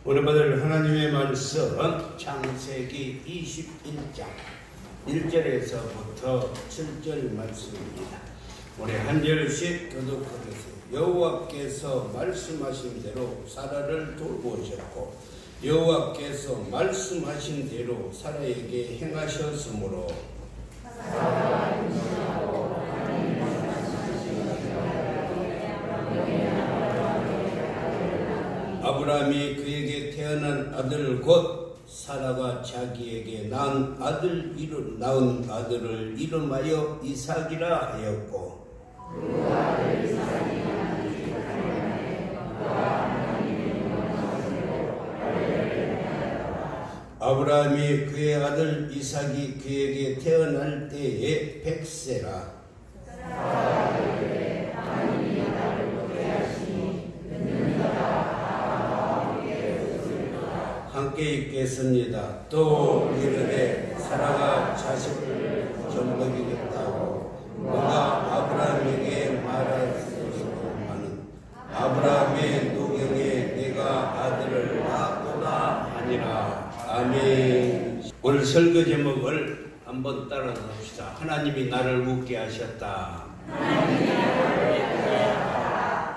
오늘 받을 하나님의 말씀 창세기 21장 1절에서부터 7절 말씀입니다. 우리 한 절씩 교독하겠습니다. 여호와께서 말씀하신 대로 사라를 돌보셨고 여호와께서 말씀하신 대로 사라에게 행하셨으므로 아브라함이 그에게 태어난 아들 곧 사라가 자기에게 낳은 아들을 이름하여 이삭이라 하였고 아브라함이 그의 아들 이삭이 그에게 태어날 때에 100세라 함께 읽겠습니다. 또 이르되 사라가 자식을 젖먹이겠다고 누가 아브라함에게 말하였으리마는 아브라함의 노경에 내가 아들을 낳았도다 하니라. 아멘. 오늘 설교 제목을 한번 따라 봅시다. 하나님이 나를 웃게 하셨다.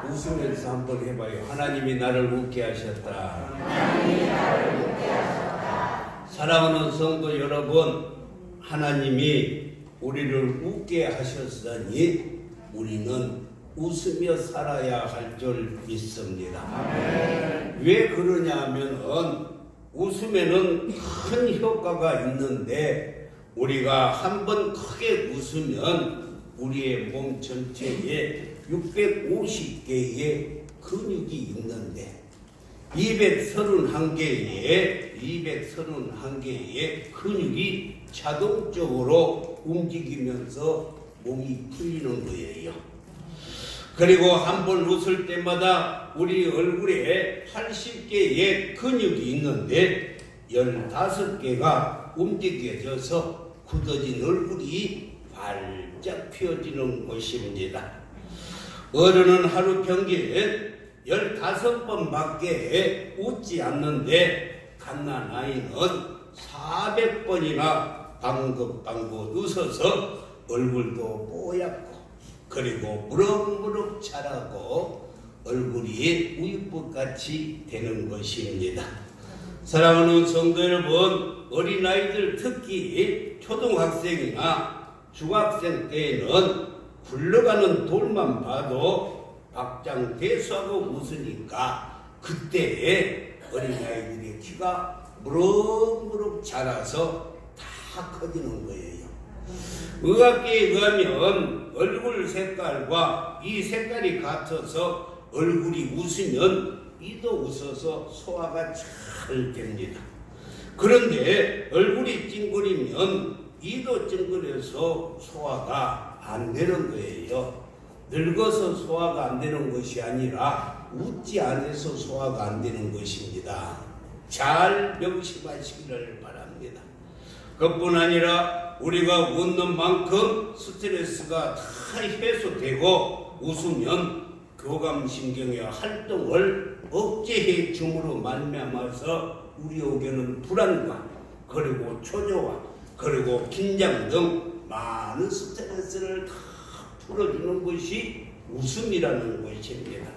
웃으면서 한번 해봐요. 하나님이 나를 웃게 하셨다. 사랑하는 성도 여러분, 하나님이 우리를 웃게 하셨으니 우리는 웃으며 살아야 할 줄 믿습니다. 아멘. 왜 그러냐 하면 웃으면은 큰 효과가 있는데 우리가 한번 크게 웃으면 우리의 몸 전체에 650개의 근육이 있는데 231개의 근육이 자동적으로 움직이면서 몸이 풀리는 거예요. 그리고 한번 웃을 때마다 우리 얼굴에 80개의 근육이 있는데 15개가 움직여져서 굳어진 얼굴이 활짝 펴지는 것입니다. 어른은 하루 평균 15번밖에 웃지 않는데 갓난아이는 400번이나 방긋방긋 웃어서 얼굴도 뽀얗고 그리고 무럭무럭 자라고 얼굴이 우유빛같이 되는 것입니다. 사랑하는 성도 여러분, 어린아이들 특히 초등학생이나 중학생 때에는 굴러가는 돌만 봐도 박장대소하고 웃으니까 그때 어린아이들의 키가 무럭무럭 자라서 다 커지는 거예요. 의학계에 의하면 얼굴 색깔과 이 색깔이 같아서 얼굴이 웃으면 이도 웃어서 소화가 잘 됩니다. 그런데 얼굴이 찡그리면 이도 찡그려서 소화가 안 되는 거예요. 늙어서 소화가 안 되는 것이 아니라 웃지 않아서 소화가 안 되는 것입니다. 잘 명심하시기를 바랍니다. 그뿐 아니라 우리가 웃는 만큼 스트레스가 다 해소되고 웃으면 교감신경의 활동을 억제해 줌으로 말미암아서 우리에게는 불안감 그리고 초조화 그리고 긴장 등 많은 스트레스를 다 풀어주는 것이 웃음이라는 것입니다.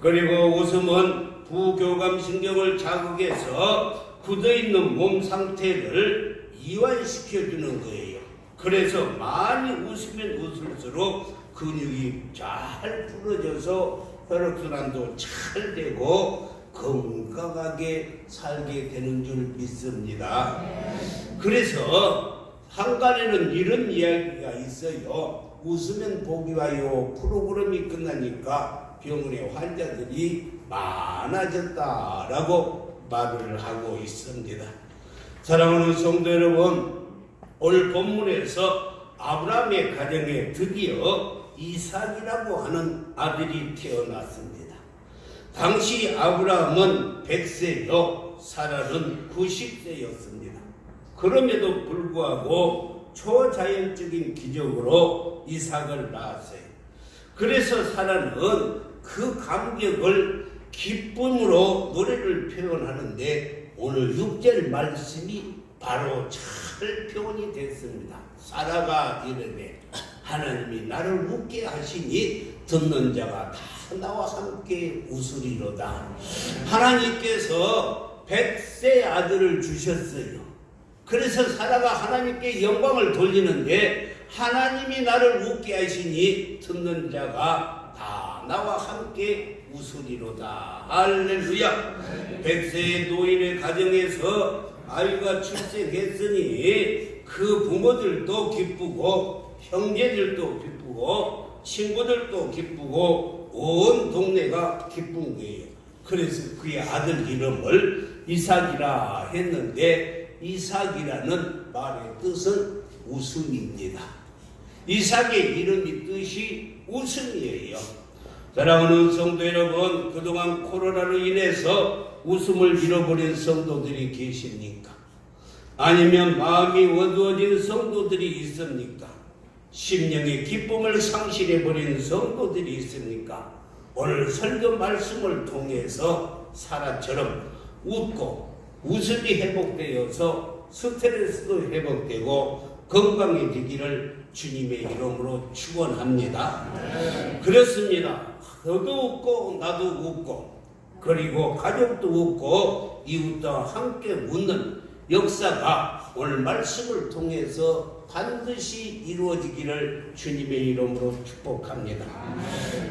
그리고 웃음은 부교감신경을 자극해서 굳어있는 몸 상태를 이완시켜주는 거예요. 그래서 많이 웃으면 웃을수록 근육이 잘 풀어져서 혈액순환도 잘 되고 건강하게 살게 되는 줄 믿습니다. 그래서 한간에는 이런 이야기가 있어요. 웃으면 복이 와요. 프로그램이 끝나니까 병원에 환자들이 많아졌다라고 말을 하고 있습니다. 사랑하는 성도 여러분, 오늘 본문에서 아브라함의 가정에 드디어 이삭이라고 하는 아들이 태어났습니다. 당시 아브라함은 100세요, 사라는 90세였습니다. 그럼에도 불구하고 초자연적인 기적으로 이삭을 낳았어요. 그래서 사라는 그 감격을 기쁨으로 노래를 표현하는데 오늘 6절 말씀이 바로 잘 표현이 됐습니다. 사라가 이르되 하나님이 나를 웃게 하시니 듣는 자가 다 나와 함께 웃으리로다. 하나님께서 백세 아들을 주셨어요. 그래서 사라가 하나님께 영광을 돌리는데 하나님이 나를 웃게 하시니 듣는 자가 다 나와 함께 웃으리로다. 할렐루야. 백세의 노인의 가정에서 아이가 출생했으니 그 부모들도 기쁘고 형제들도 기쁘고 친구들도 기쁘고 온 동네가 기쁜 거예요. 그래서 그의 아들 이름을 이삭이라 했는데 이삭이라는 말의 뜻은 웃음입니다. 이삭의 이름이 뜻이 웃음이에요. 사랑하는 성도 여러분, 그동안 코로나로 인해서 웃음을 잃어버린 성도들이 계십니까? 아니면 마음이 어두워진 성도들이 있습니까? 심령의 기쁨을 상실해버린 성도들이 있습니까? 오늘 설교 말씀을 통해서 사라처럼 웃고 웃음이 회복되어서 스트레스도 회복되고 건강해지기를 주님의 이름으로 축원합니다. 그렇습니다. 너도 웃고 나도 웃고 그리고 가족도 웃고 이웃도 함께 웃는 역사가 오늘 말씀을 통해서 반드시 이루어지기를 주님의 이름으로 축복합니다.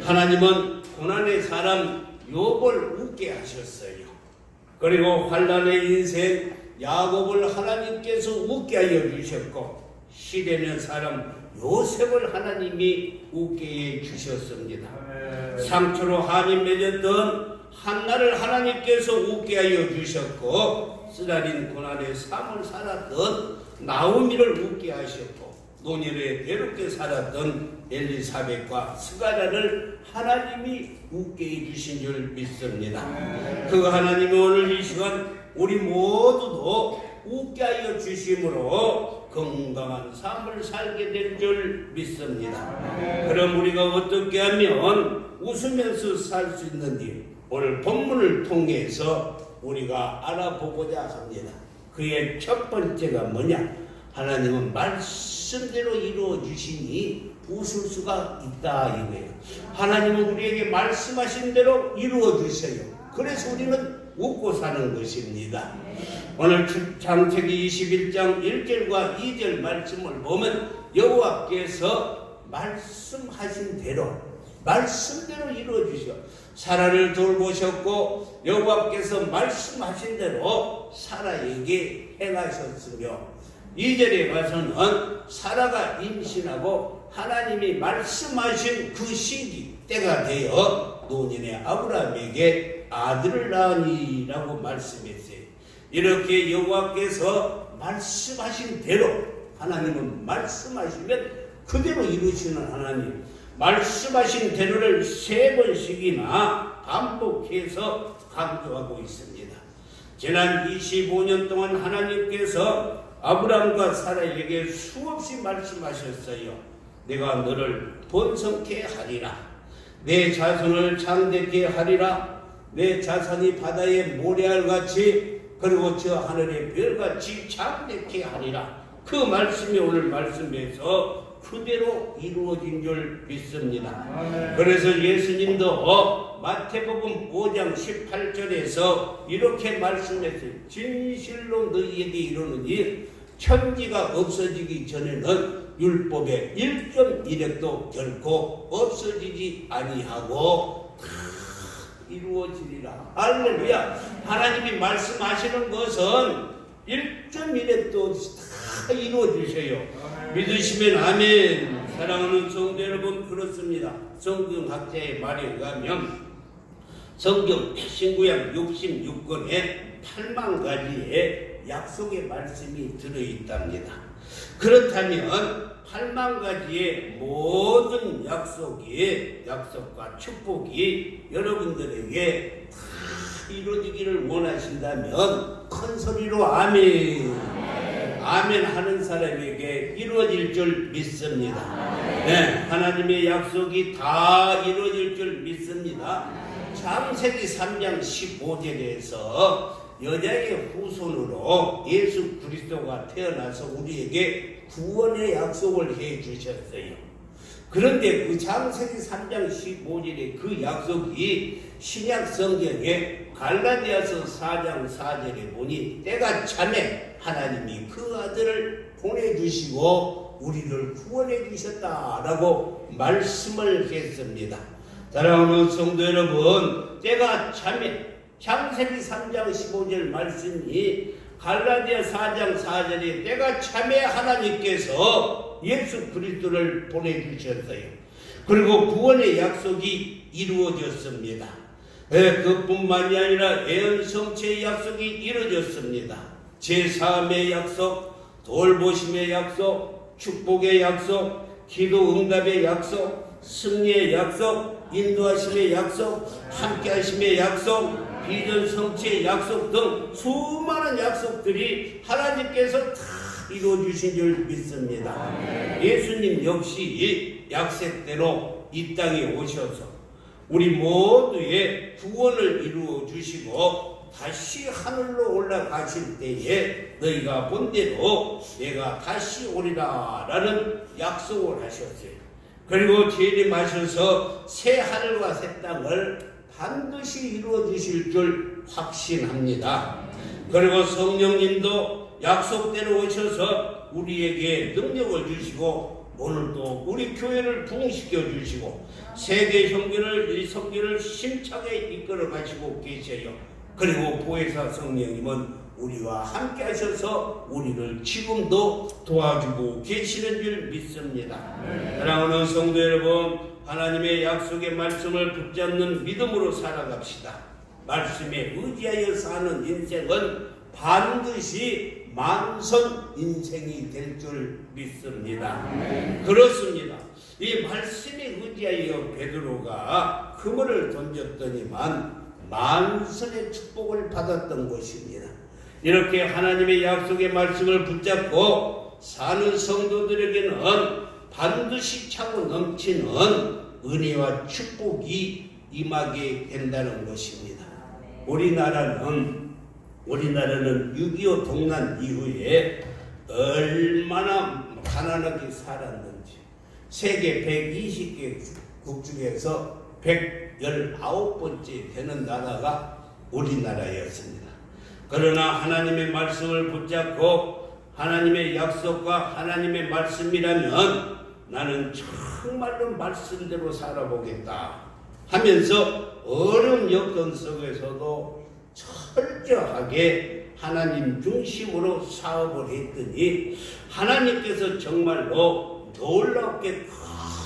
하나님은 고난의 사람 욥을 웃게 하셨어요. 그리고 환난의 인생 야곱을 하나님께서 웃게 하여 주셨고 시대는 사람 요셉을 하나님이 웃게 해 주셨습니다. 상처로 한이 맺었던 한나를 하나님께서 웃게 하여 주셨고 쓰라린 고난의 삶을 살았던 나오미를 웃게 하셨고 노년에 괴롭게 살았던 엘리사벳과 스가랴를 하나님이 웃게 해주신 줄 믿습니다. 그 하나님이 오늘 이 시간 우리 모두도 웃게 하여 주심으로 건강한 삶을 살게 될 줄 믿습니다. 그럼 우리가 어떻게 하면 웃으면서 살 수 있는지 오늘 본문을 통해서 우리가 알아보고자 합니다. 그의 첫 번째가 뭐냐? 하나님은 말씀대로 이루어 주시니 웃을 수가 있다 이거예요. 하나님은 우리에게 말씀하신 대로 이루어 주세요. 그래서 우리는 웃고 사는 것입니다. 오늘 창세기 21장 1절과 2절 말씀을 보면 여호와께서 말씀하신 대로 말씀대로 이루어 주셔. 사라를 돌보셨고 여호와께서 말씀하신 대로 사라에게 행하셨으며 2절에 가서는 사라가 임신하고 하나님이 말씀하신 그 시기 때가 되어 노년의 아브라함에게 아들을 낳으니라고 말씀했어요. 이렇게 여호와께서 말씀하신 대로 하나님은 말씀하시면 그대로 이루시는 하나님, 말씀하신 대로를 3번씩이나 반복해서 강조하고 있습니다. 지난 25년 동안 하나님께서 아브라함과 사라에게 수없이 말씀하셨어요. 내가 너를 번성케 하리라. 내 자손을 창대케 하리라. 내 자손이 바다의 모래알같이 그리고 저 하늘의 별같이 창대케 하리라. 그 말씀이 오늘 말씀에서 그대로 이루어진 줄 믿습니다. 그래서 예수님도 마태복음 5장 18절에서 이렇게 말씀했어요. 진실로 너희에게 이르노니 천지가 없어지기 전에는 율법의 1.1획도 결코 없어지지 아니하고 다 이루어지리라. 할렐루야. 하나님이 말씀하시는 것은 1.1획도 다 이루어주세요. 믿으시면 아멘. 사랑하는 성도 여러분, 그렇습니다. 성경학자의 말에 의하면 성경 신구약 66권에 8만 가지의 약속의 말씀이 들어있답니다. 그렇다면 8만 가지의 모든 약속과 축복이 여러분들에게 다 이루어지기를 원하신다면 큰 소리로 아멘. 아멘 하는 사람에게 이루어질 줄 믿습니다. 네, 하나님의 약속이 다 이루어질 줄 믿습니다. 창세기 3장 15절에서 여자의 후손으로 예수 그리스도가 태어나서 우리에게 구원의 약속을 해 주셨어요. 그런데 그 창세기 3장 15절의 그 약속이 신약 성경에 갈라디아서 4장 4절에 보니 때가 차매 하나님이 그 아들을 보내주시고 우리를 구원해 주셨다라고 말씀을 했습니다. 사랑하는 성도 여러분, 때가 차매 창세기 3장 15절 말씀이 갈라디아 4장 4절에 때가 차매 하나님께서 예수 그리스도를 보내주셨어요. 그리고 구원의 약속이 이루어졌습니다. 그뿐만이 아니라 애언성체의 약속이 이루어졌습니다. 제사함의 약속, 돌보심의 약속, 축복의 약속, 기도 응답의 약속, 승리의 약속, 인도하심의 약속, 함께하심의 약속, 비전 성취의 약속 등 수많은 약속들이 하나님께서 다 이루어주신 줄 믿습니다. 예수님 역시 약속대로 이 땅에 오셔서 우리 모두의 구원을 이루어 주시고 다시 하늘로 올라가실 때에 너희가 본대로 내가 다시 오리라 라는 약속을 하셨어요. 그리고 재림하셔서 새 하늘과 새 땅을 반드시 이루어 주실 줄 확신합니다. 그리고 성령님도 약속대로 오셔서 우리에게 능력을 주시고 오늘도 우리 교회를 부흥시켜 주시고 세계 형제를 성교를 심차게 이끌어 가시고 계셔요. 그리고 보혜사 성령님은 우리와 함께 하셔서 우리를 지금도 도와주고 계시는 줄 믿습니다. 사랑하는 성도 여러분, 하나님의 약속의 말씀을 붙잡는 믿음으로 살아갑시다. 말씀에 의지하여 사는 인생은 반드시 만선 인생이 될 줄 믿습니다. 그렇습니다. 이 말씀에 의지하여 베드로가 그물을 던졌더니만 만선의 축복을 받았던 것입니다. 이렇게 하나님의 약속의 말씀을 붙잡고 사는 성도들에게는 반드시 차고 넘치는 은혜와 축복이 임하게 된다는 것입니다. 우리나라는 6.25 동란 이후에 얼마나 가난하게 살았는지 세계 120개국 중에서 119번째 되는 나라가 우리나라였습니다. 그러나 하나님의 말씀을 붙잡고 하나님의 약속과 하나님의 말씀이라면 나는 정말로 말씀대로 살아보겠다 하면서 어려운 여건 속에서도 철저하게 하나님 중심으로 사업을 했더니 하나님께서 정말로 놀랍게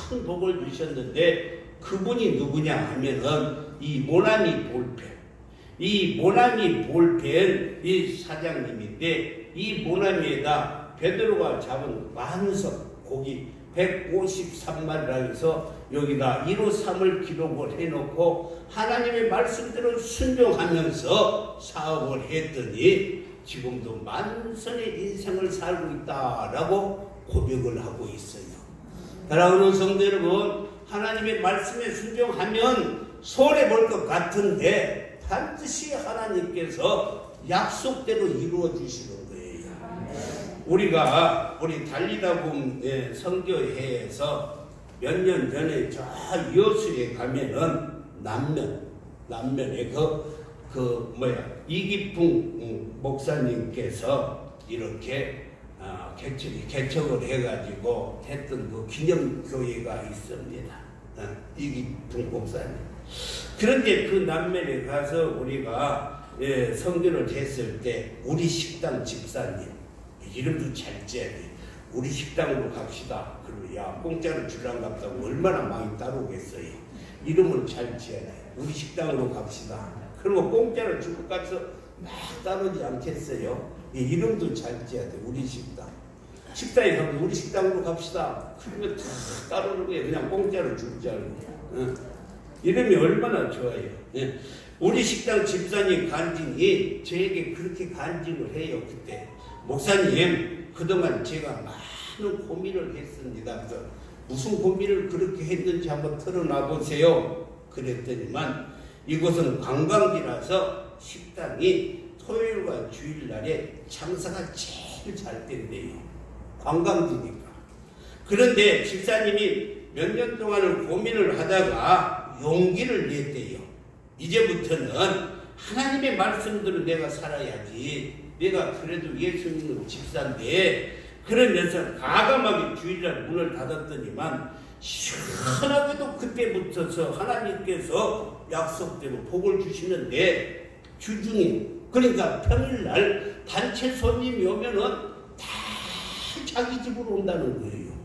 큰 복을 주셨는데 그분이 누구냐 하면은 이 모나미 볼펜. 이 모나미 볼펜 이 사장님인데 이 모나미에다 베드로가 잡은 만석 고기 153마리라 해서 여기다 153을 기록을 해놓고 하나님의 말씀대로 순종하면서 사업을 했더니 지금도 만선의 인생을 살고 있다라고 고백을 하고 있어요. 사랑하는 성도 여러분, 하나님의 말씀에 순종하면 손해볼 것 같은데 반드시 하나님께서 약속대로 이루어 주시는 거예요. 우리 달리다봄 선교회에서 몇 년 전에 저 여수에 가면은 남면에 이기풍 목사님께서 이렇게 개척을 해가지고 했던 그 기념교회가 있습니다. 이기풍 목사님. 그런데 그 남면에 가서 우리가 선교를 했을 때 우리 식당 집사님 이름도 잘 지어야 돼. 우리 식당으로 갑시다. 그리고 야 공짜로 주랑갑다고 얼마나 많이 따르겠어요. 이름을 잘 지어야 돼. 우리 식당으로 갑시다. 그리고 공짜로 주고 가서 막 따르지 않겠어요. 이름도 잘 지어야 돼. 우리 식당. 식당에 가면 우리 식당으로 갑시다. 그러면 다 따르는 거예요. 그냥 공짜로 주지 않고. 이름이 얼마나 좋아요. 우리 식당 집사님 간증이 저에게 그렇게 간증을 해요. 그때 목사님 그동안 제가 많은 고민을 했습니다. 그래서 무슨 고민을 그렇게 했는지 한번 털어놔 보세요. 그랬더니만 이곳은 관광지라서 식당이 토요일과 주일날에 장사가 제일 잘 된대요. 관광지니까. 그런데 집사님이 몇 년 동안을 고민을 하다가 용기를 냈대요. 이제부터는 하나님의 말씀대로 내가 살아야지. 내가 그래도 예수 믿는 집사인데, 그러면서 가감하게 주일날 문을 닫았더니만 시원하게도 그때부터서 하나님께서 약속대로 복을 주시는데, 주중에, 그러니까 평일날 단체 손님이 오면은 다 자기 집으로 온다는 거예요.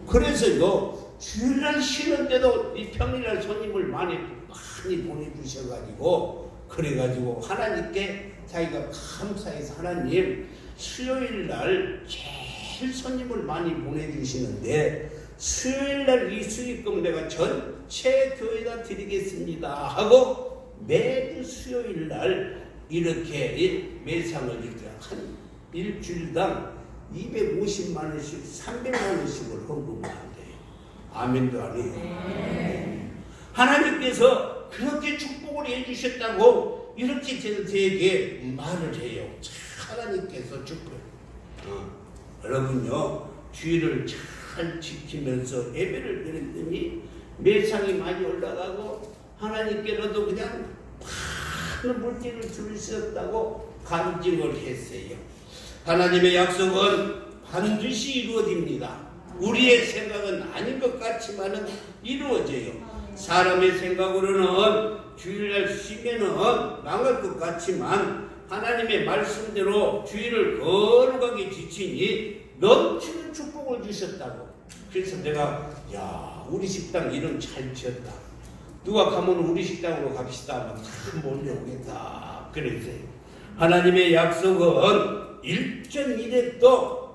그래서요, 주일날 쉬는데도 이 평일날 손님을 많이 보내주셔가지고, 그래가지고 하나님께 자기가 감사해서, 하나님 수요일날 제일 손님을 많이 보내주시는데 수요일날 이 수익금 내가 전체 교회에다 드리겠습니다 하고, 매주 수요일날 이렇게 매상을 이렇게 한 일주일당 250만 원씩 300만 원씩을 헌금을 한대요. 아멘도 아니에요. 하나님께서 그렇게 축복을 해주셨다고 이렇게 저에게 말을 해요. 하나님께서 축복. 여러분요, 주의를 잘 지키면서 예배를 드렸더니 매상이 많이 올라가고 하나님께로도 그냥 많은 물질을 주셨다고 간증을 했어요. 하나님의 약속은 반드시 이루어집니다. 우리의 생각은 아닌 것 같지만은 이루어져요. 사람의 생각으로는 주일날 쉬면은 망할 것 같지만 하나님의 말씀대로 주일을 거룩하게 지키니 넘치는 축복을 주셨다고. 그래서 내가 우리 식당 이름 잘 지었다. 누가 가면 우리 식당으로 갑시다 하면 다 몰려오겠다. 그랬어요. 하나님의 약속은 일전일획도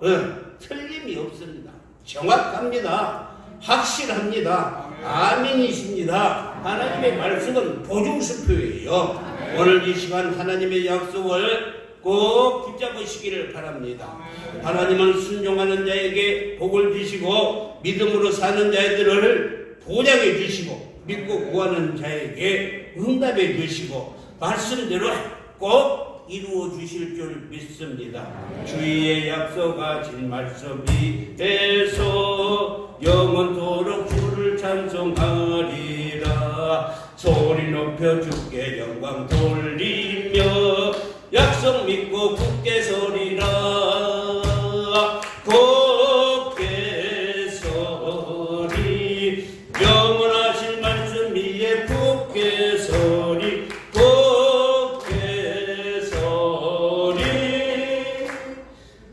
틀림이 없습니다. 정확합니다. 확실합니다. 아멘이십니다. 하나님의 말씀은 보증수표예요. 오늘 이 시간 하나님의 약속을 꼭 붙잡으시기를 바랍니다. 하나님은 순종하는 자에게 복을 주시고 믿음으로 사는 자들을 보장해 주시고 믿고 구하는 자에게 응답해 주시고 말씀대로 꼭 이루어 주실 줄 믿습니다. 주의 약속하신 말씀 위에서 영원토록 주를 찬송하리라. 소리 높여 주께 영광 돌리며 약속 믿고 굳게 서리라. 굳게 서리 영원하신 말씀 위에 굳게 서리.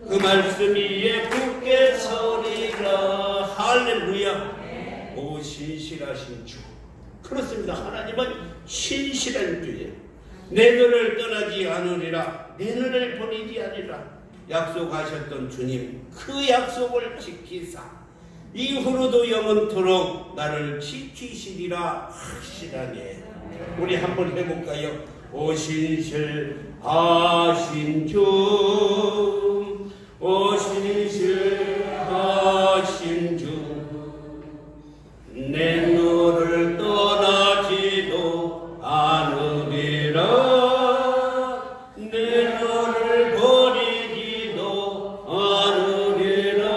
그 말씀 위에 굳게 서리라. 할렐루야. 오 신실하신 주. 그렇습니다. 하나님은 신실한 주예요. 내 너를 떠나지 않으리라. 내 너를 버리지 않으리라. 약속하셨던 주님, 그 약속을 지키사 이후로도 영원토록 나를 지키시리라 확실하게. 우리 한번 해볼까요? 오 신실하신 주, 오 신실하신 주, 내 너를 떠나지도 않으리라. 내 너를 버리지도 않으리라.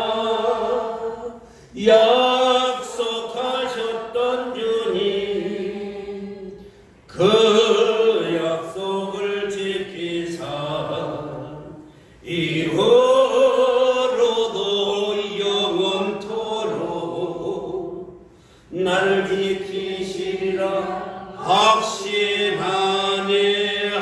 약속하셨던 주님, 그 약속을 지키사 이후로도 영원토록 나를 지키시리라 확신하네.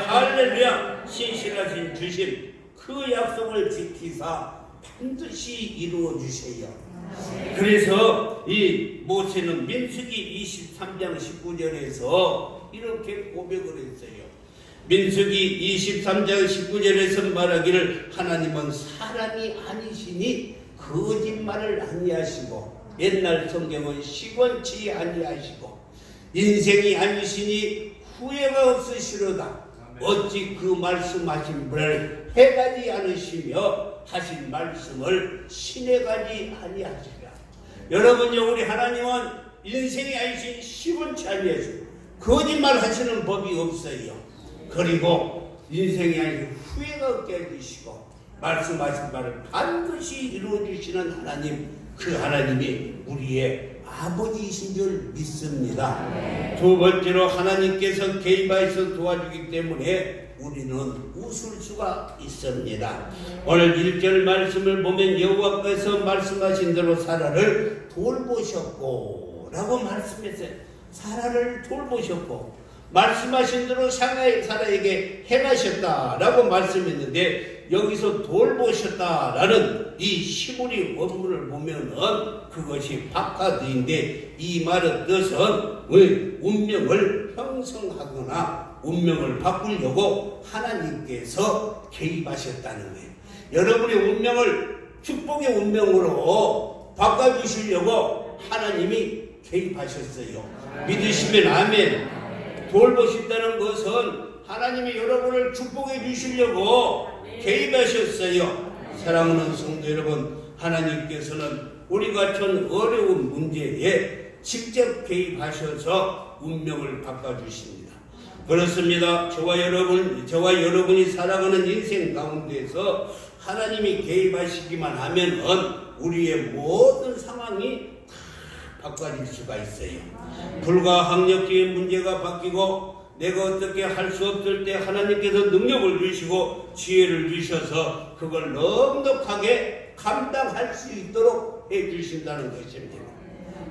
할렐루야. 신실하신 주심, 그 약속을 지키사 반드시 이루어 주세요. 그래서 이 모세는 민수기 23장 19절에서 이렇게 고백을 했어요. 민수기 23장 19절에서 말하기를 하나님은 사람이 아니시니 거짓말을 아니하시고 옛날 성경은 시건치 아니하시고 인생이 아니시니 후회가 없으시로다. 어찌 그 말씀하신 분을 해가지 않으시며 하신 말씀을 신해가지 아니하시랴. 여러분요, 우리 하나님은 인생이 아니신 시건치 아니하시고 거짓말 하시는 법이 없어요. 그리고 인생이 아니고 후회가 없게 해주시고 말씀하신 바를 반드시 이루어주시는 하나님, 그 하나님이 우리의 아버지이신 줄 믿습니다. 두 번째로 하나님께서 개입하여서 도와주기 때문에 우리는 웃을 수가 있습니다. 오늘 1절 말씀을 보면 여호와께서 말씀하신 대로 사라를 돌보셨고 라고 말씀했어요. 사라를 돌보셨고 말씀하신 대로 사라에게 행하셨다라고 말씀했는데 여기서 돌보셨다라는 이 시므리 원문을 보면은 그것이 박하드인데 이 말의 뜻은 운명을 형성하거나 운명을 바꾸려고 하나님께서 개입하셨다는 거예요. 여러분의 운명을 축복의 운명으로 바꿔주시려고 하나님이 개입하셨어요. 믿으시면 아멘. 돌보신다는 것은 하나님이 여러분을 축복해 주시려고 개입하셨어요. 사랑하는 성도 여러분, 하나님께서는 우리 같은 어려운 문제에 직접 개입하셔서 운명을 바꿔주십니다. 그렇습니다. 저와 여러분이 살아가는 인생 가운데서 하나님이 개입하시기만 하면 우리의 모든 상황이 다 바꿔질 수가 있어요. 불가항력적인 문제가 바뀌고 내가 어떻게 할 수 없을 때 하나님께서 능력을 주시고 지혜를 주셔서 그걸 넉넉하게 감당할 수 있도록 해주신다는 것입니다.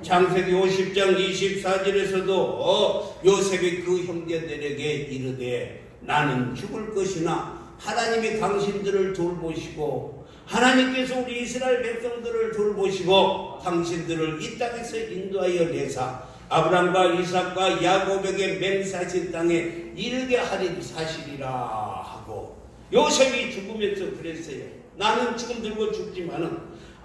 창세기 50장 24절에서도 요셉이 그 형제들에게 이르되 나는 죽을 것이나 하나님이 당신들을 돌보시고 하나님께서 우리 이스라엘 백성들을 돌보시고 당신들을 이 땅에서 인도하여 내사 아브람과 이삭과 야곱에게 맹세하신 땅에 이르게 하리 사실이라 하고 요셉이 죽으면서 그랬어요. 나는 지금 늙어 죽지만은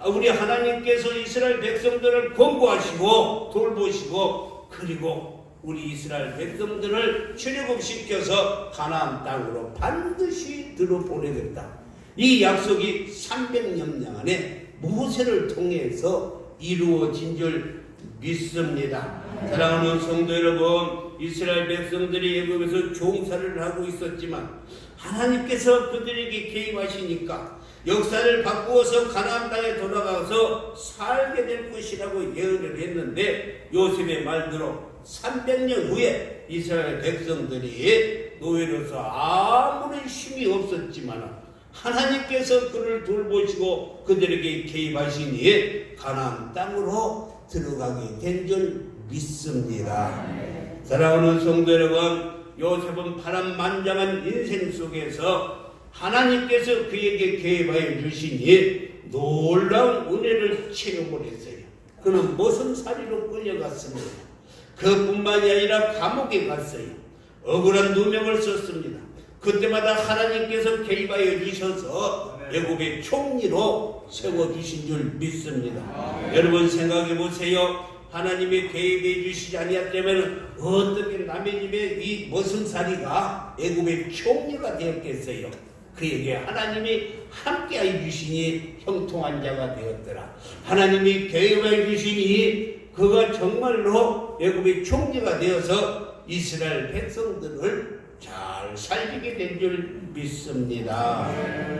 우리 하나님께서 이스라엘 백성들을 권고하시고 돌보시고 그리고 우리 이스라엘 백성들을 출애굽시켜서 가나안 땅으로 반드시 들어보내겠다. 이 약속이 300년 안에 모세를 통해서 이루어진 줄 믿습니다. 사랑하는 성도 여러분, 이스라엘 백성들이 애굽에서 종살이를 하고 있었지만 하나님께서 그들에게 개입하시니까 역사를 바꾸어서 가나안 땅에 돌아가서 살게 될 것이라고 예언을 했는데 요셉의 말대로 300년 후에 이스라엘 백성들이 노예로서 아무런 힘이 없었지만 하나님께서 그를 돌보시고 그들에게 개입하시니 가나안 땅으로 들어가게 된 줄 믿습니다. 사랑하는 성도 여러분, 요셉은 파란만장한 인생 속에서 하나님께서 그에게 개입하여 주시니 놀라운 은혜를 체험을 했어요. 그는 모성살이로 끌려갔습니다. 그뿐만이 아니라 감옥에 갔어요. 억울한 누명을 썼습니다. 그때마다 하나님께서 개입하여 주셔서 애굽의 총리로 세워주신 줄 믿습니다. 여러분 생각해 보세요. 하나님이 개입해 주시지 아니었다면 어떻게 남의 집에 이 머슴살이가 애굽의 총리가 되었겠어요. 그에게 하나님이 함께하여 주시니 형통한 자가 되었더라. 하나님이 개입하여 주시니 그가 정말로 애굽의 총리가 되어서 이스라엘 백성들을 잘 살리게 된 줄 믿습니다.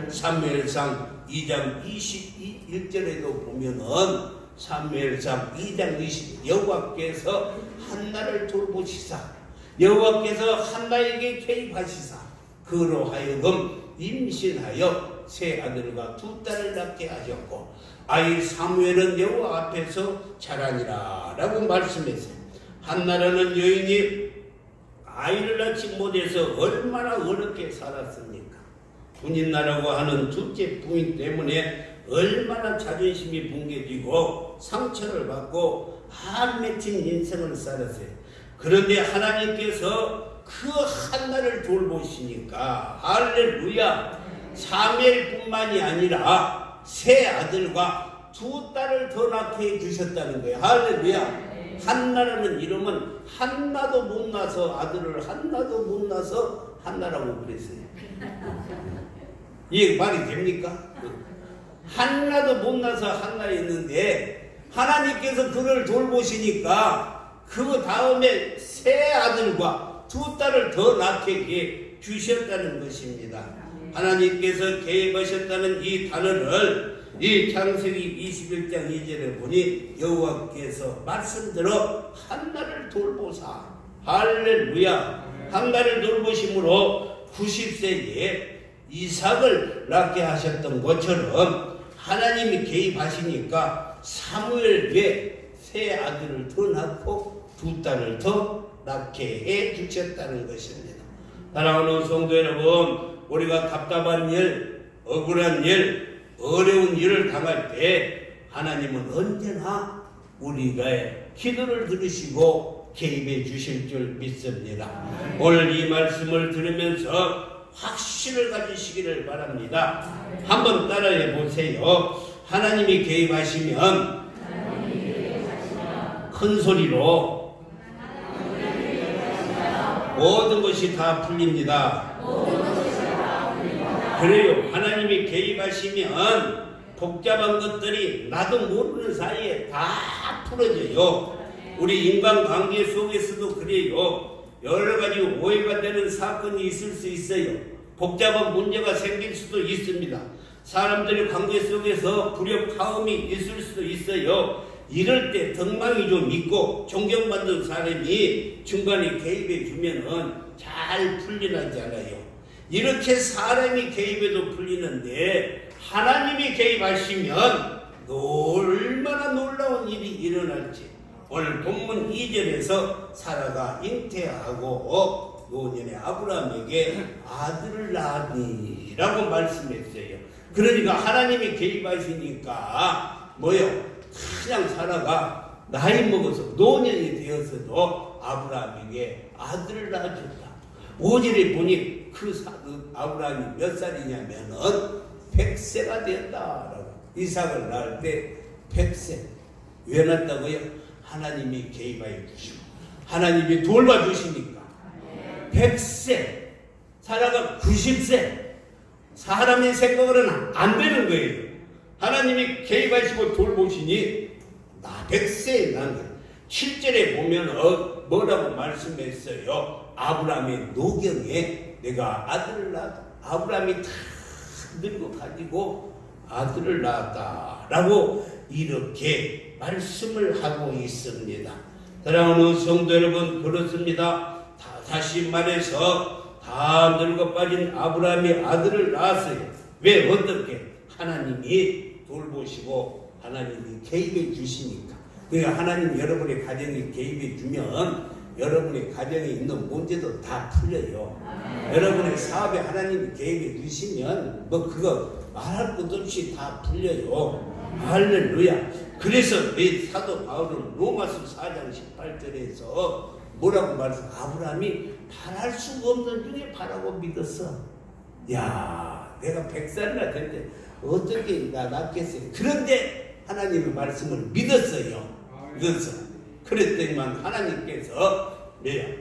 사무엘상 2장 21절에도 보면은 사무엘상 2장 20 여호와께서 한나를 돌보시사 여호와께서 한나에게 개입하시사 그로 하여금 임신하여 세 아들과 두 딸을 낳게 하셨고 아이 사무엘은 여호와 앞에서 자라니라 라고 말씀했어요. 한나라는 여인이 아이를 낳지 못해서 얼마나 어렵게 살았습니까? 군인나라고 하는 둘째 부인 때문에 얼마나 자존심이 붕괴되고 상처를 받고 한 맺힌 인생을 살았어요. 그런데 하나님께서 그 한나를 돌보시니까 할렐루야, 사무엘뿐만이 아니라 세 아들과 두 딸을 더 낳게 해주셨다는 거예요. 할렐루야. 한나라는 이름은 한나도 못 나서 아들을 한나도 못 나서 한나라고 그랬어요. 이게 말이 됩니까? 한나도 못 나서 한나였는데 하나님께서 그를 돌보시니까 그 다음에 세 아들과 두 딸을 더 낳게 주셨다는 것입니다. 하나님께서 계획하셨다는 이 단어를 이 창세기 21장 2절에 보니 여호와께서 말씀대로 한나를 돌보사, 할렐루야, 한나를 돌보심으로 90세에 이삭을 낳게 하셨던 것처럼 하나님이 개입하시니까 사무엘 외에 세 아들을 더 낳고 두 딸을 더 낳게 해 주셨다는 것입니다. 사랑하는 성도 여러분, 우리가 답답한 일, 억울한 일, 어려운 일을 당할 때 하나님은 언제나 우리의 기도를 들으시고 개입해 주실 줄 믿습니다. 오늘 이 말씀을 들으면서 확신을 가지시기를 바랍니다. 한번 따라해 보세요. 하나님이 개입하시면 큰 소리로 모든 것이 다 풀립니다. 그래요. 하나님이 개입하시면 복잡한 것들이 나도 모르는 사이에 다 풀어져요. 우리 인간관계 속에서도 그래요. 여러 가지 오해가 되는 사건이 있을 수 있어요. 복잡한 문제가 생길 수도 있습니다. 사람들의 관계 속에서 불협화음이 있을 수도 있어요. 이럴 때 덕망이 좀 있고 존경받는 사람이 중간에 개입해 주면은 잘 풀리잖아요. 이렇게 사람이 개입해도 풀리는데 하나님이 개입하시면 얼마나 놀라운 일이 일어날지 오늘 본문 2절에서 사라가 잉태하고 노년의 아브라함에게 아들을 낳으니라고 말씀했어요. 그러니까 하나님이 개입하시니까 뭐요? 그냥 사라가 나이 먹어서 노년이 되어서도 아브라함에게 아들을 낳아줬다. 5절에 보니 그 아브라함이 몇 살이냐면은 100세가 되었다라고. 이삭을 낳을 때 100세. 왜 낳았다고요? 하나님이 개입하여 주시고 하나님이 돌봐주시니까 100세. 사라가 90세. 사람의 생각으로는 안 되는 거예요. 하나님이 개입하시고 돌보시니 나 100세에 난 거예요. 7절에 보면 뭐라고 말씀했어요? 아브라함의 노경에 내가 아들을 낳았다. 아브라함이 다 늙어 가지고 아들을 낳았다라고 이렇게 말씀을 하고 있습니다. 사랑하는 성도 여러분, 그렇습니다. 다시 말해서 다 늙어 빠진 아브라함이 아들을 낳았어요. 왜? 어떻게? 하나님이 돌보시고 하나님이 개입해 주시니까. 그러니까 하나님 여러분의 가정에 개입해 주면 여러분의 가정에 있는 문제도 다 풀려요. 여러분의 사업에 하나님이 개입해 주시면 뭐 그거 말할 것 없이 다 풀려요. 할렐루야. 그래서 이 사도 바울은 로마서 4장 18절에서 뭐라고 말해서 아브라함이 바랄 수가 없는 중에 바라고 믿었어. 야, 내가 100살이나 될 때 어떻게 나 낳겠어요. 그런데 하나님의 말씀을 믿었어요. 믿었어. 그랬더니만 하나님께서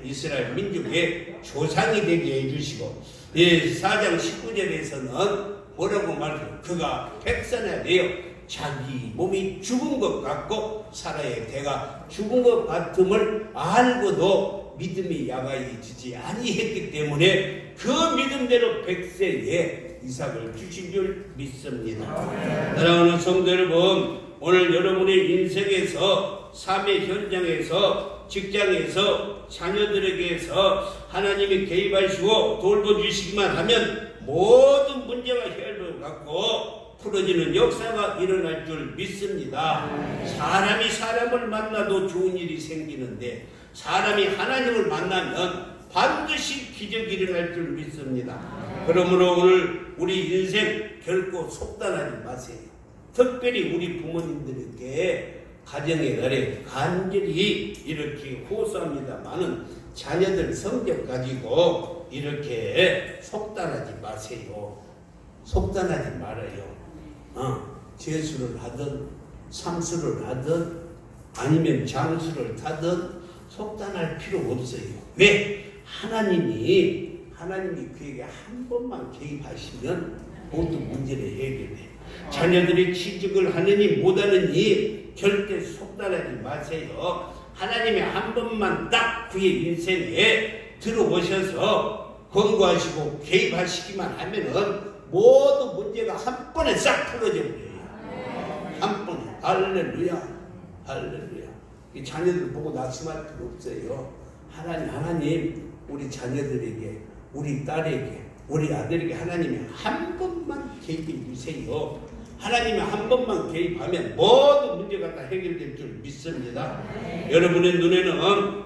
이스라엘 민족의 조상이 되게 해주시고 4장 19절에서는 뭐라고 말해요? 그가 100살이나 되어 자기 몸이 죽은 것 같고 사라의 배가 죽은 것 같음을 알고도 믿음이 야가해지지 아니했기 때문에 그 믿음대로 100세에 이삭을 주신 줄 믿습니다. 사랑하는 성도 여러분, 오늘 여러분의 인생에서 삶의 현장에서 직장에서 자녀들에게서 하나님이 개입하시고 돌보주시기만 하면 모든 문제가 해결되고 풀어지는 역사가 일어날 줄 믿습니다. 사람이 사람을 만나도 좋은 일이 생기는데 사람이 하나님을 만나면 반드시 기적이 일어날 줄 믿습니다. 그러므로 오늘 우리 인생 결코 속단하지 마세요. 특별히 우리 부모님들에게 가정의 날에 간절히 이렇게 호소합니다마는 자녀들 성적 가지고 이렇게 속단하지 마세요. 속단하지 말아요. 재수를 하든 상수를 하든 아니면 장수를 타든 속단할 필요 없어요. 왜? 하나님이 그에게 한 번만 개입하시면 모든 문제를 해결해. 자녀들이 취직을 하느니 못하느니 절대 속단하지 마세요. 하나님이 한 번만 딱 그의 인생에 들어오셔서 권고하시고 개입하시기만 하면은 모든 문제가 한 번에 싹 풀어져 버려요. 한 번에. 할렐루야. 할렐루야. 이 자녀들 보고 낙심할 필요 없어요. 하나님 우리 자녀들에게, 우리 딸에게, 우리 아들에게 하나님이 한 번만 개입해 주세요. 하나님이 한 번만 개입하면 모든 문제가 다 해결될 줄 믿습니다. 여러분의 눈에는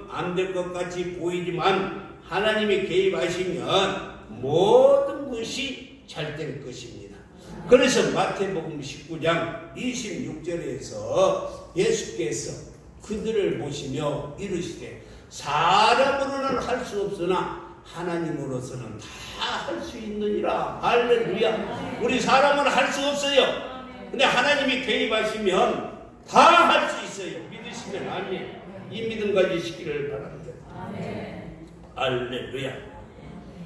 안 될 것 같이 보이지만 하나님이 개입하시면 모든 것이 잘 될 것입니다. 그래서 마태복음 19장 26절에서 예수께서 그들을 보시며 이르시되 사람으로는 할 수 없으나 하나님으로서는 다 할 수 있느니라. 할렐루야. 우리 사람은 할 수 없어요. 근데 하나님이 개입하시면 다 할 수 있어요. 믿으시면 아멘. 이 믿음 가지시기를 바랍니다. 할렐루야.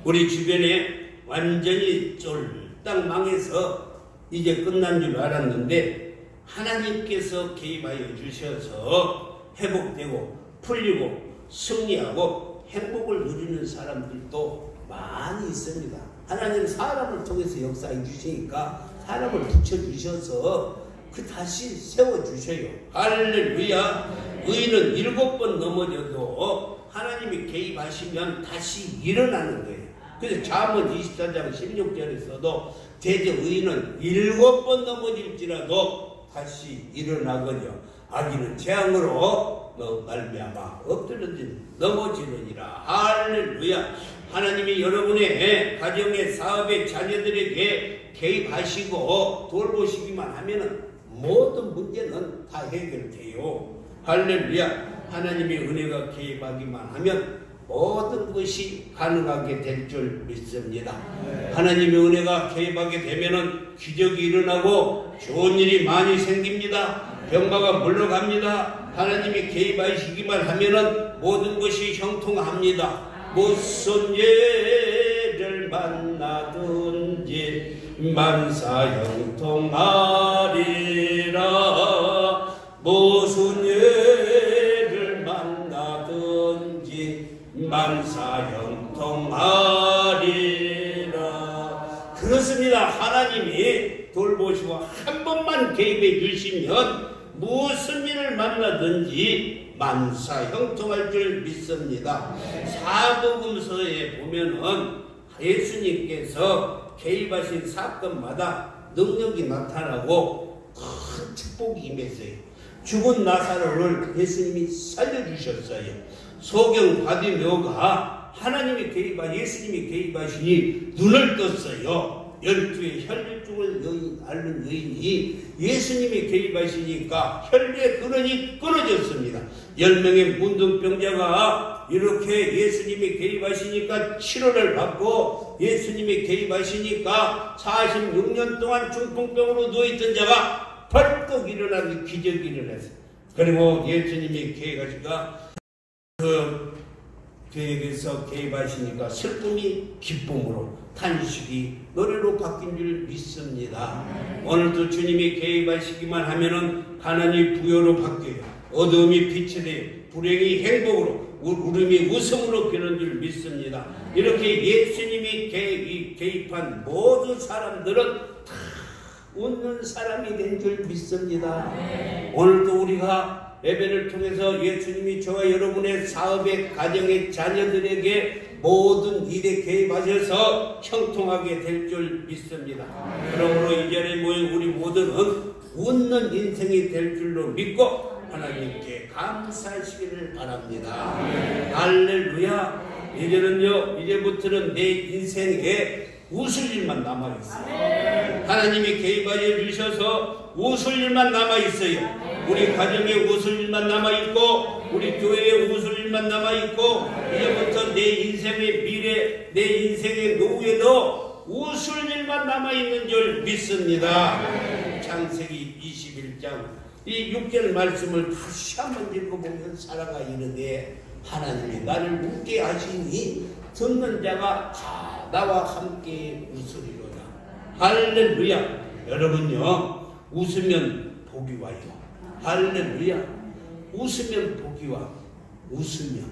우리 주변에 완전히 쫄딱 망해서 이제 끝난 줄 알았는데 하나님께서 개입하여 주셔서 회복되고 풀리고 승리하고 행복을 누리는 사람들도 많이 있습니다. 하나님 사람을 통해서 역사해 주시니까 사람을 붙여주셔서 그 다시 세워주셔요. 할렐루야. 의인은 7번 넘어져도 하나님이 개입하시면 다시 일어나는 거예요. 그래서 잠언 24장 16절에서도 대저 의인은 7번 넘어질지라도 다시 일어나거든요. 악인은 재앙으로 말미암아 엎드러진 넘어지느니라. 할렐루야. 하나님이 여러분의 가정의 사업의 자녀들에게 개입하시고 돌보시기만 하면은 모든 문제는 다 해결돼요. 할렐루야. 하나님의 은혜가 개입하기만 하면 모든 것이 가능하게 될 줄 믿습니다. 하나님의 은혜가 개입하게 되면은 기적이 일어나고 좋은 일이 많이 생깁니다. 병마가 물러갑니다. 하나님이 개입하시기만 하면은 모든 것이 형통합니다. 무슨 예를 만나든지 만사형통하리라. 무슨 예를 만나든지 만사형통하리라. 그렇습니다. 하나님이 돌보시고 한 번만 개입해 주시면 무슨 일을 만나든지 만사형통할 줄 믿습니다. 사복음서에 보면은 예수님께서 개입하신 사건마다 능력이 나타나고 큰 축복이 임했어요. 죽은 나사로를 예수님이 살려주셨어요. 소경 바디메오가 하나님이 예수님이 개입하시니 눈을 떴어요. 12의 혈류증을 앓는 여인이 예수님이 개입하시니까 혈류의 근원이 끊어졌습니다. 10명의 문둥병자가 이렇게 예수님이 개입하시니까 치료를 받고 예수님이 개입하시니까 46년 동안 중풍병으로 누워있던 자가 벌떡 일어나는 기적이 일어났어요. 그리고 예수님이 개입하시니까 그 교회에서 개입하시니까 슬픔이 기쁨으로, 탄식이 노래로 바뀐 줄 믿습니다. 오늘도 주님이 개입하시기만 하면은 가난이 부여로 바뀌어요. 어두움이 빛이 돼요. 불행이 행복으로, 울음이 웃음으로 변한 줄 믿습니다. 이렇게 예수님이 개입한 모든 사람들은 다 웃는 사람이 된 줄 믿습니다. 오늘도 우리가 예배를 통해서 예수님이 저와 여러분의 사업의 가정의 자녀들에게 모든 일에 개입하셔서 형통하게 될 줄 믿습니다. 그러므로 이 자리에 모인 우리 모두는 웃는 인생이 될 줄로 믿고 하나님께 감사하시기를 바랍니다. 할렐루야. 이제부터는 내 인생에 웃을 일만 남아있어요. 하나님이 개입하여 주셔서 웃을 일만 남아있어요. 우리 가정에 웃을 일만 남아있고 우리 교회에 웃을 일만 남아있고 이제부터 내 인생의 미래, 내 인생의 노후에도 웃을 일만 남아있는 줄 믿습니다. 창세기 21장 이 6절 말씀을 다시 한번 읽어보면 사라가 이르되 하나님이 나를 웃게 하시니 듣는 자가 다 나와 함께 웃으리로다. 할렐루야. 여러분요, 웃으면 복이 와요. 할렐루야. 웃으면 복이와 웃으면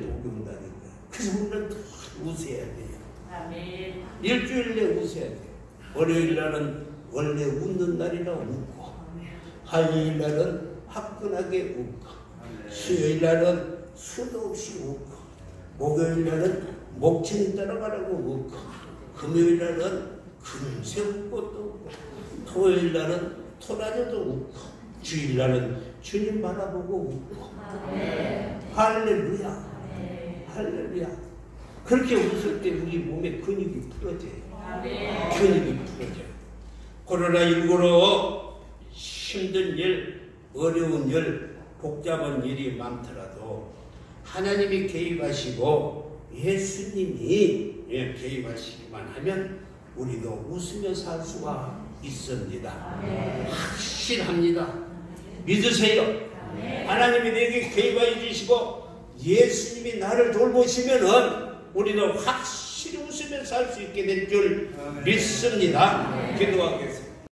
복이 온다는 거예요. 그래서 우리는 더 웃어야 돼요. 아멘. 일주일 내에 웃어야 돼요. 월요일 날은 원래 웃는 날이라 웃고, 화요일 날은 화끈하게 웃고, 수요일 날은 수도 없이 웃고, 목요일 날은 목청 따라가라고 웃고, 금요일 날은 금세 웃고 또 웃고, 토요일 날은 토라져도 웃고, 주일 날은 주님 바라보고 웃고. 할렐루야. 할렐루야. 그렇게 웃을 때 우리 몸에 근육이 풀어져요. 근육이 풀어져요. 코로나19로 힘든 일, 어려운 일, 복잡한 일이 많더라도 하나님이 개입하시고 예수님이 개입하시기만 하면 우리도 웃으며 살 수가 있습니다. 확실합니다. 믿으세요. 하나님이 내게 개입해 주시고 예수님이 나를 돌보시면은 우리도 확실히 웃으며 살 수 있게 될 줄 믿습니다. 기도하겠습니다.